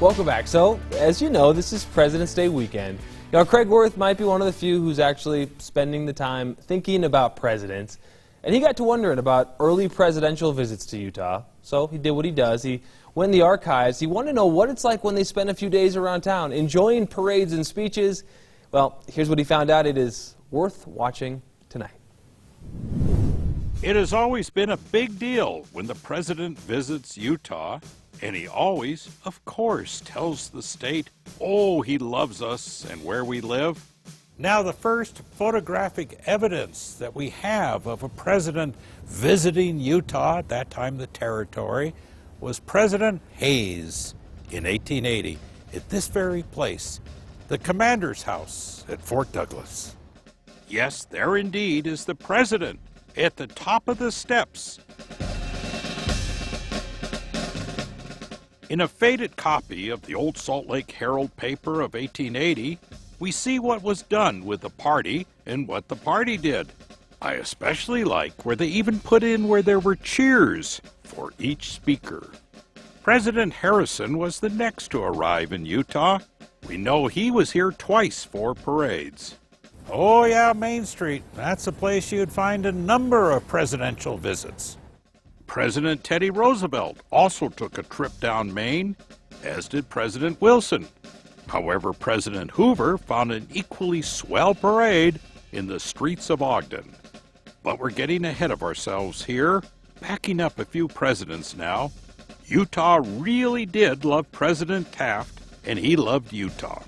Welcome back. So, as you know, this is President's Day weekend. Craig Wirth might be one of the few who's actually spending the time thinking about presidents. And he got to wondering about early presidential visits to Utah. So he did what he does. He went in the archives. He wanted to know what it's like when they spend a few days around town, enjoying parades and speeches. Well, here's what he found out. It is worth watching tonight. It has always been a big deal when the president visits Utah, and he always, of course, tells the state, oh, he loves us and where we live. Now, the first photographic evidence that we have of a president visiting Utah, at that time the territory, was President Hayes in 1880 at this very place, the commander's house at Fort Douglas. Yes, there indeed is the president at the top of the steps. In a faded copy of the old Salt Lake Herald paper of 1880, we see what was done with the party and what the party did. I especially like where they even put in where there were cheers for each speaker. President Harrison was the next to arrive in Utah. We know he was here twice for parades. Oh yeah, Main Street. That's a place you'd find a number of presidential visits. President Teddy Roosevelt also took a trip down Main, as did President Wilson. However, President Hoover found an equally swell parade in the streets of Ogden. But we're getting ahead of ourselves here, backing up a few presidents now. Utah really did love President Taft, and he loved Utah.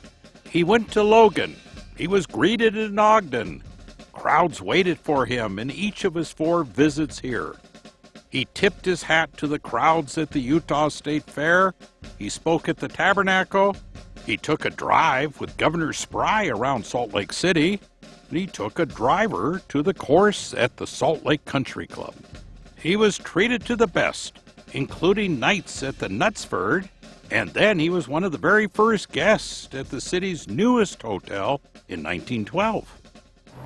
He went to Logan. He was greeted in Ogden. Crowds waited for him in each of his 4 visits here. He tipped his hat to the crowds at the Utah State Fair. He spoke at the Tabernacle. He took a drive with Governor Spry around Salt Lake City. And he took a driver to the course at the Salt Lake Country Club. He was treated to the best, including nights at the Knutsford. And then he was one of the very first guests at the city's newest hotel in 1912.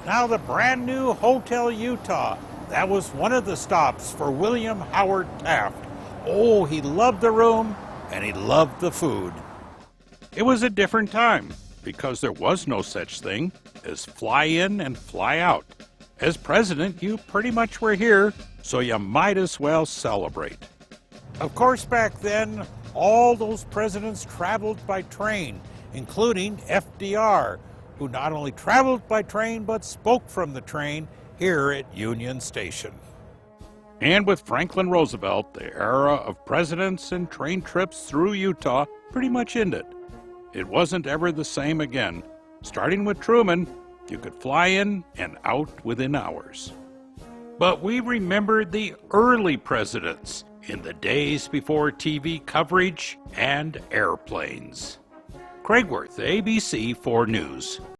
Now the brand new Hotel Utah. That was one of the stops for William Howard Taft. Oh, he loved the room and he loved the food. It was a different time because there was no such thing as fly in and fly out. As president, you pretty much were here, so you might as well celebrate. Of course, back then, all those presidents traveled by train, including FDR, who not only traveled by train but spoke from the train here at Union Station. And with Franklin Roosevelt, the era of presidents and train trips through Utah pretty much ended. It wasn't ever the same again. Starting with Truman, you could fly in and out within hours. But we remembered the early presidents in the days before TV coverage and airplanes. Craig Wirth, ABC 4 News.